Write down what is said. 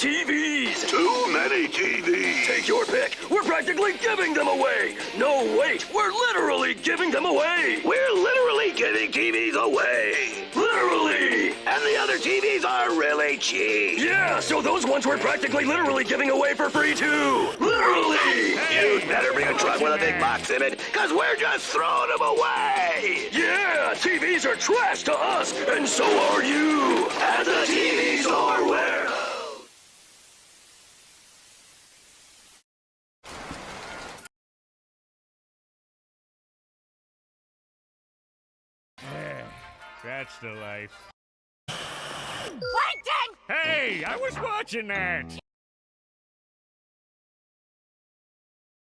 TVs! Too many TVs! Take your pick. We're practically giving them away. No, wait. We're literally giving them away. We're literally giving TVs away! Literally! And the other TVs are really cheap! Yeah, so those ones we're practically literally giving away for free too. Literally! You'd better bring a truck with a big box in it, because we're just throwing them away! Yeah, TVs are trash to us, and so are you. And the TVs are warehouse! That's the life. Plankton! Hey, I was watching that.